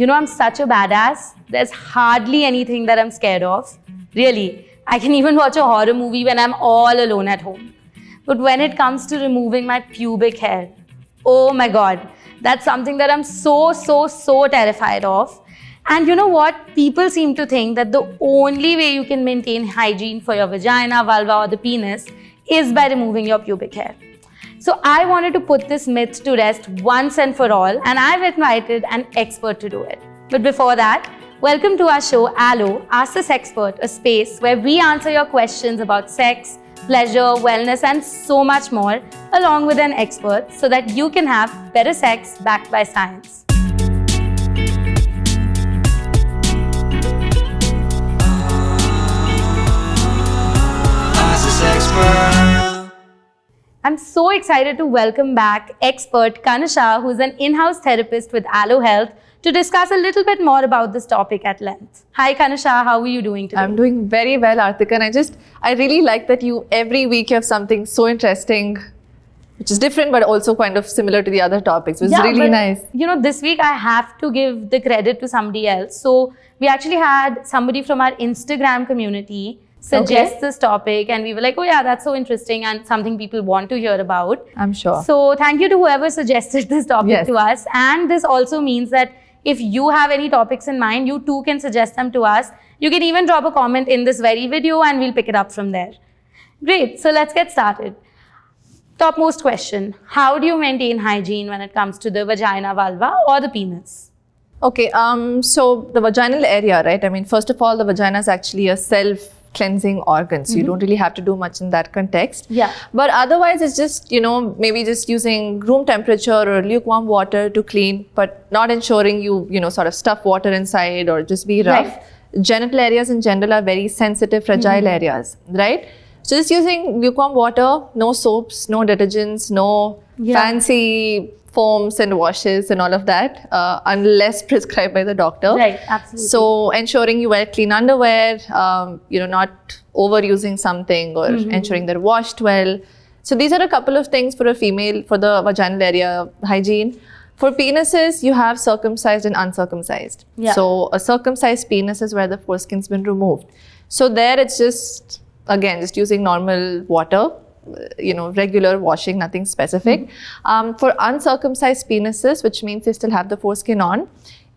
I'm such a badass. There's hardly anything that I'm scared of. Really. I can even watch a horror movie when I'm all alone at home. But when it comes to removing my pubic hair, oh my God, that's something that I'm so terrified of. And you know what? People seem to think that the only way you can maintain hygiene for your vagina, vulva, or the penis is by removing your pubic hair. So I wanted to put this myth to rest once and for all, and I've invited an expert to do it. But before that, welcome to our show, Allo, Ask the Sexpert, a space where we answer your questions about sex, pleasure, wellness, and so much more, along with an expert, so that you can have better sex backed by science. I'm so excited to welcome back expert Kanusha, who's an in-house therapist with Allo Health, to discuss a little bit more about this topic at length. Hi Kanusha, how are you doing today? I'm doing very well, Artika, and I really like that every week you have something so interesting, which is different but also kind of similar to the other topics. It's really nice. This week I have to give the credit to somebody else. So we actually had somebody from our Instagram community suggest this topic, and we were like, oh yeah, that's so interesting and something people want to hear about. I'm sure. So thank you to whoever suggested this topic to us. And this also means that if you have any topics in mind, you too can suggest them to us. You can even drop a comment in this very video and we'll pick it up from there. Great, so let's get started. Topmost question, how do you maintain hygiene when it comes to the vagina, vulva, or the penis? Okay, so the vaginal area, right? I mean, first of all, the vagina is actually a self-cleansing organ, so you don't really have to do much in that context. Yeah. But otherwise, it's just, maybe just using room temperature or lukewarm water to clean, but not ensuring you sort of stuff water inside or just be rough. Right. Genital areas in general are very sensitive, fragile areas, right? So just using lukewarm water, no soaps, no detergents, no fancy foams and washes and all of that, unless prescribed by the doctor. Right, absolutely. So ensuring you wear clean underwear, not overusing something, or ensuring they're washed well. So these are a couple of things for a female, for the vaginal area hygiene. For penises, you have circumcised and uncircumcised. Yeah. So a circumcised penis is where the foreskin's been removed. So there it's just, again, just using normal water, regular washing, nothing specific. For uncircumcised penises, which means they still have the foreskin on,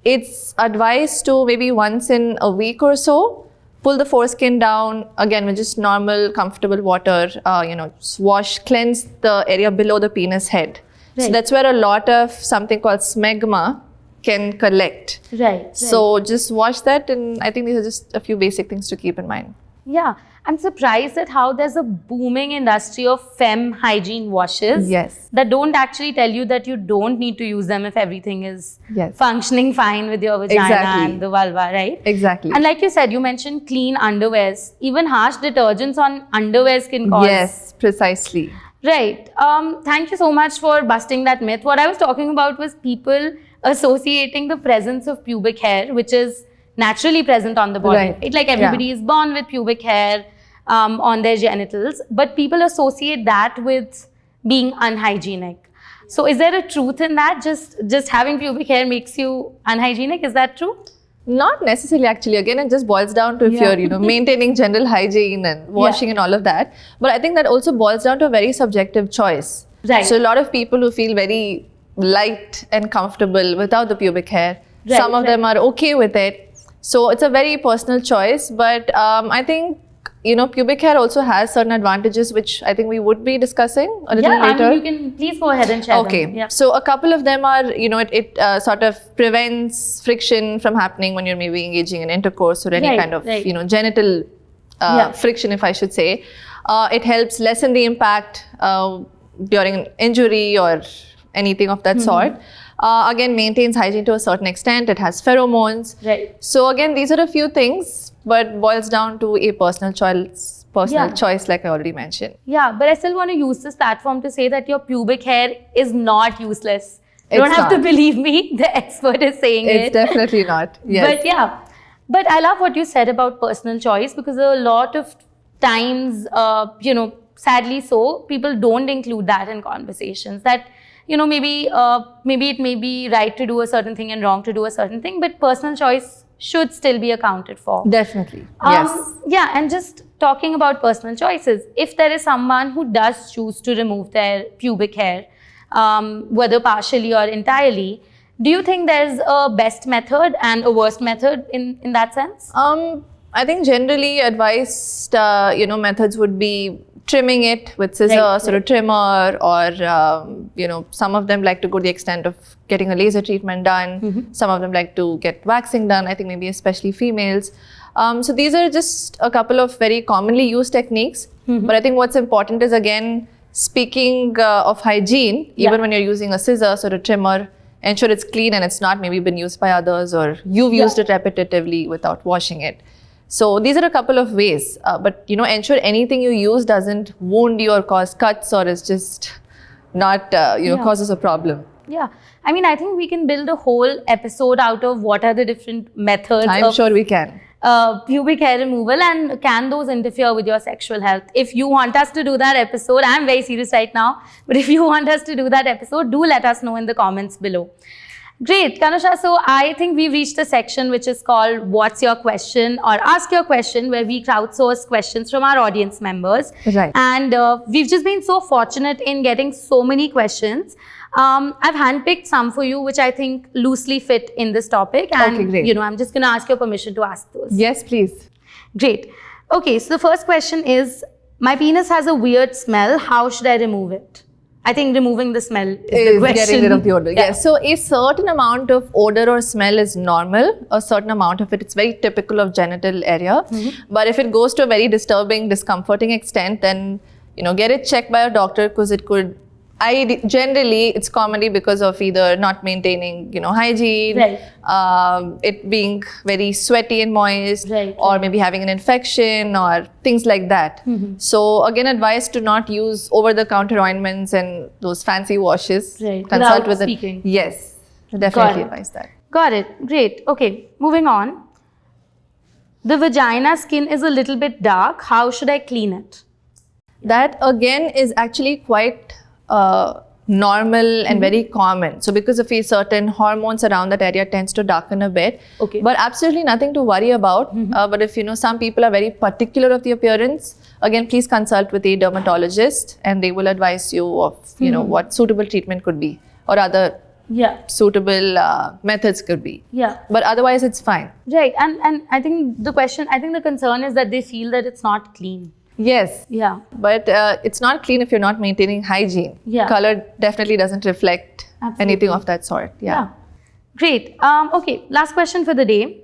it's advised to maybe once in a week or so, pull the foreskin down, again, with just normal, comfortable water, just wash, cleanse the area below the penis head. Right. So that's where a lot of something called smegma can collect. Right. So just wash that, and I think these are just a few basic things to keep in mind. Yeah, I'm surprised at how there's a booming industry of femme hygiene washes that don't actually tell you that you don't need to use them if everything is functioning fine with your vagina and the vulva, right? Exactly. And like you said, you mentioned clean underwears. Even harsh detergents on underwears can cause... Yes, precisely. Right. Thank you so much for busting that myth. What I was talking about was people associating the presence of pubic hair, which is naturally present on the body. Right? Like everybody is born with pubic hair on their genitals, but people associate that with being unhygienic. So is there a truth in that? Just having pubic hair makes you unhygienic? Is that true? Not necessarily, actually. Again, it just boils down to if you're, maintaining general hygiene and washing and all of that. But I think that also boils down to a very subjective choice. Right. So a lot of people who feel very light and comfortable without the pubic hair, some of them are okay with it. So it's a very personal choice, but I think, pubic hair also has certain advantages, which I think we would be discussing a little later. I mean, you can please go ahead and share them. Okay, so a couple of them are, it sort of prevents friction from happening when you're maybe engaging in intercourse or any kind of, genital friction, if I should say. It helps lessen the impact during an injury or anything of that sort. Again, maintains hygiene to a certain extent. It has pheromones. Right. So again, these are a few things, but boils down to a personal choice, like I already mentioned. Yeah, but I still want to use this platform to say that your pubic hair is not useless. You don't have to believe me. The expert is saying it. It's definitely not. Yes. But I love what you said about personal choice, because a lot of times, sadly so, people don't include that in conversations. That maybe it may be right to do a certain thing and wrong to do a certain thing, but personal choice should still be accounted for. Definitely. Yes. Yeah, and just talking about personal choices, if there is someone who does choose to remove their pubic hair, whether partially or entirely, do you think there's a best method and a worst method in that sense? I think generally advised, methods would be trimming it with scissors or a trimmer, or, some of them like to go to the extent of getting a laser treatment done. Some of them like to get waxing done, I think maybe especially females. So these are just a couple of very commonly used techniques. But I think what's important is, again, speaking of hygiene, even when you're using a scissors or a trimmer, ensure it's clean and it's not maybe been used by others, or you've used it repetitively without washing it. So these are a couple of ways, but ensure anything you use doesn't wound you or cause cuts, or is just not causes a problem. Yeah, I mean, I think we can build a whole episode out of what are the different methods. I'm sure we can. Pubic hair removal, and can those interfere with your sexual health? If you want us to do that episode, I'm very serious right now, but if you want us to do that episode, do let us know in the comments below. Great, Kanusha. So I think we've reached a section which is called What's Your Question, or Ask Your Question, where we crowdsource questions from our audience members. Right. And we've just been so fortunate in getting so many questions. I've handpicked some for you, which I think loosely fit in this topic. And, okay, great. I'm just going to ask your permission to ask those. Yes, please. Great. Okay, so the first question is, my penis has a weird smell. How should I remove it? I think removing the smell is the question. Getting rid of the odor. Yeah. Yes. So a certain amount of odor or smell is normal. A certain amount of it's very typical of genital area. But if it goes to a very disturbing, discomforting extent, then get it checked by a doctor, because it could. Generally, it's commonly because of either not maintaining, hygiene, it being very sweaty and moist, or maybe having an infection or things like that. So again, advice to not use over-the-counter ointments and those fancy washes. Consult with speaking. Yes, definitely advise that. Got it. Great. Okay, moving on. The vagina skin is a little bit dark. How should I clean it? That again is actually quite normal and very common. So because of certain hormones around that area tends to darken a bit. Okay. But absolutely nothing to worry about. But if some people are very particular of the appearance, again, please consult with a dermatologist, and they will advise you of what suitable treatment could be, or other suitable methods could be. But otherwise it's fine. Right. And I think the concern is that they feel that it's not clean. Yes. Yeah. But it's not clean if you're not maintaining hygiene. Color definitely doesn't reflect anything of that sort. Yeah. Great. Okay, last question for the day.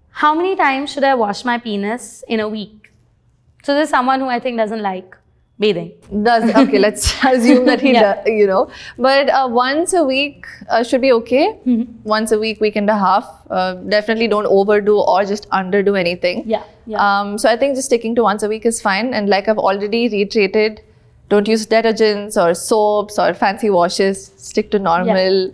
How many times should I wash my penis in a week? So there's someone who I think doesn't like bathing. Okay, let's assume that he does, But once a week should be okay. Once a week, week and a half. Definitely don't overdo or just underdo anything. So I think just sticking to once a week is fine. And like I've already reiterated, don't use detergents or soaps or fancy washes. Stick to normal,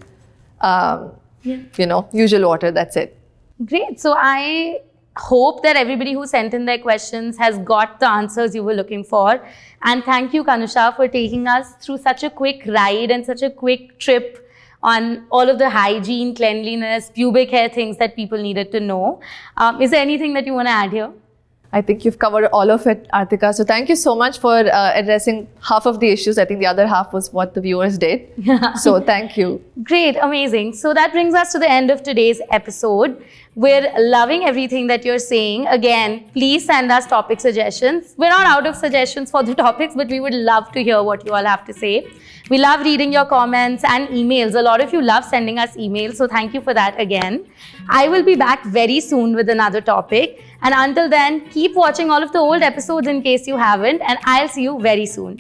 usual water. That's it. Great. So I hope that everybody who sent in their questions has got the answers you were looking for. And thank you, Kanusha, for taking us through such a quick ride and such a quick trip on all of the hygiene, cleanliness, pubic hair things that people needed to know. Is there anything that you want to add here? I think you've covered all of it, Artika. So thank you so much for addressing half of the issues. I think the other half was what the viewers did. So thank you. Great, amazing. So that brings us to the end of today's episode. We're loving everything that you're saying. Again, please send us topic suggestions. We're not out of suggestions for the topics, but we would love to hear what you all have to say. We love reading your comments and emails. A lot of you love sending us emails, so thank you for that again. I will be back very soon with another topic. And until then, keep watching all of the old episodes in case you haven't, and I'll see you very soon.